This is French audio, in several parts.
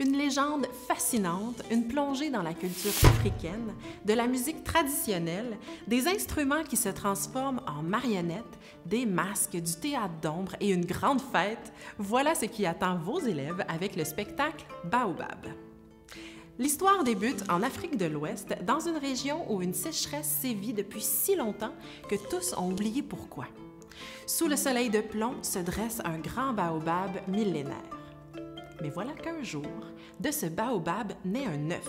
Une légende fascinante, une plongée dans la culture africaine, de la musique traditionnelle, des instruments qui se transforment en marionnettes, des masques, du théâtre d'ombre et une grande fête, voilà ce qui attend vos élèves avec le spectacle Baobab. L'histoire débute en Afrique de l'Ouest, dans une région où une sécheresse sévit depuis si longtemps que tous ont oublié pourquoi. Sous le soleil de plomb se dresse un grand baobab millénaire. Mais voilà qu'un jour, de ce baobab naît un œuf,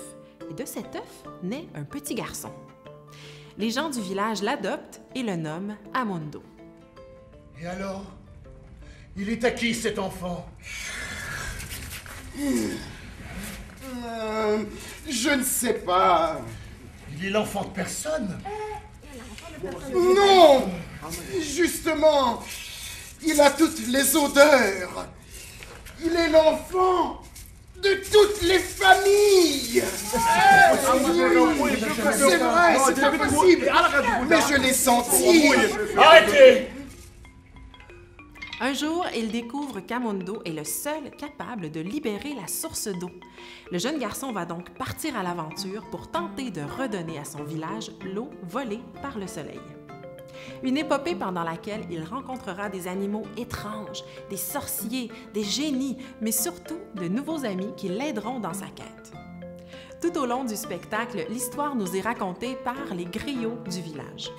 et de cet œuf naît un petit garçon. Les gens du village l'adoptent et le nomment Amondo. Et alors? Il est à qui cet enfant? Je ne sais pas. Il est l'enfant de personne? Non! Justement, il a toutes les odeurs. Il est l'enfant de toutes les familles. C'est vrai, c'est impossible. Mais je l'ai senti. Arrêtez! Un jour, il découvre qu'Amondo est le seul capable de libérer la source d'eau. Le jeune garçon va donc partir à l'aventure pour tenter de redonner à son village l'eau volée par le soleil. Une épopée pendant laquelle il rencontrera des animaux étranges, des sorciers, des génies, mais surtout de nouveaux amis qui l'aideront dans sa quête. Tout au long du spectacle, l'histoire nous est racontée par les griots du village.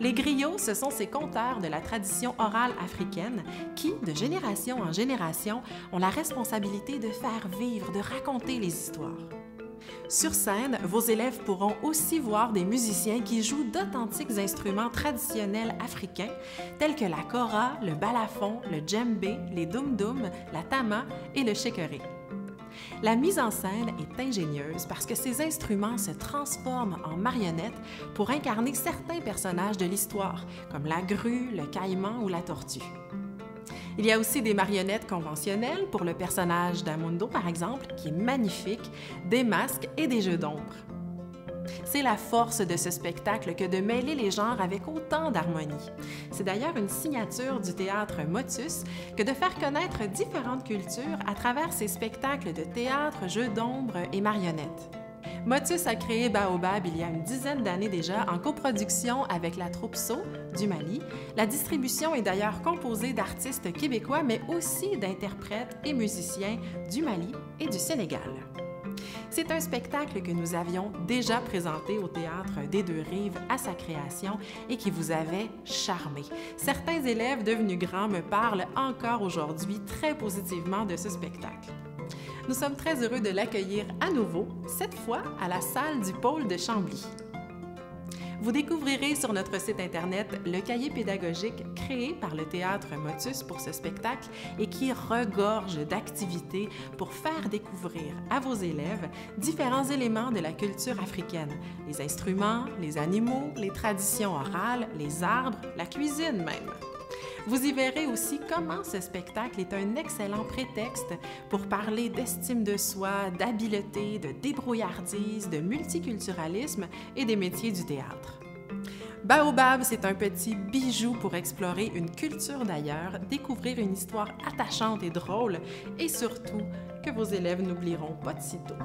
Les griots, ce sont ces conteurs de la tradition orale africaine qui, de génération en génération, ont la responsabilité de faire vivre, de raconter les histoires. Sur scène, vos élèves pourront aussi voir des musiciens qui jouent d'authentiques instruments traditionnels africains tels que la kora, le balafon, le djembé, les dum-dum, la tama et le shekere. La mise en scène est ingénieuse parce que ces instruments se transforment en marionnettes pour incarner certains personnages de l'histoire, comme la grue, le caïman ou la tortue. Il y a aussi des marionnettes conventionnelles pour le personnage d'Amondo, par exemple, qui est magnifique, des masques et des jeux d'ombre. C'est la force de ce spectacle que de mêler les genres avec autant d'harmonie. C'est d'ailleurs une signature du théâtre Motus que de faire connaître différentes cultures à travers ses spectacles de théâtre, jeux d'ombre et marionnettes. Motus a créé Baobab il y a une dizaine d'années déjà en coproduction avec la troupe So du Mali. La distribution est d'ailleurs composée d'artistes québécois, mais aussi d'interprètes et musiciens du Mali et du Sénégal. C'est un spectacle que nous avions déjà présenté au Théâtre des Deux-Rives à sa création et qui vous avait charmé. Certains élèves devenus grands me parlent encore aujourd'hui très positivement de ce spectacle. Nous sommes très heureux de l'accueillir à nouveau, cette fois à la salle du pôle de Chambly. Vous découvrirez sur notre site Internet le cahier pédagogique créé par le Théâtre Motus pour ce spectacle et qui regorge d'activités pour faire découvrir à vos élèves différents éléments de la culture africaine, les instruments, les animaux, les traditions orales, les arbres, la cuisine même. Vous y verrez aussi comment ce spectacle est un excellent prétexte pour parler d'estime de soi, d'habileté, de débrouillardise, de multiculturalisme et des métiers du théâtre. Baobab, c'est un petit bijou pour explorer une culture d'ailleurs, découvrir une histoire attachante et drôle et surtout que vos élèves n'oublieront pas de sitôt.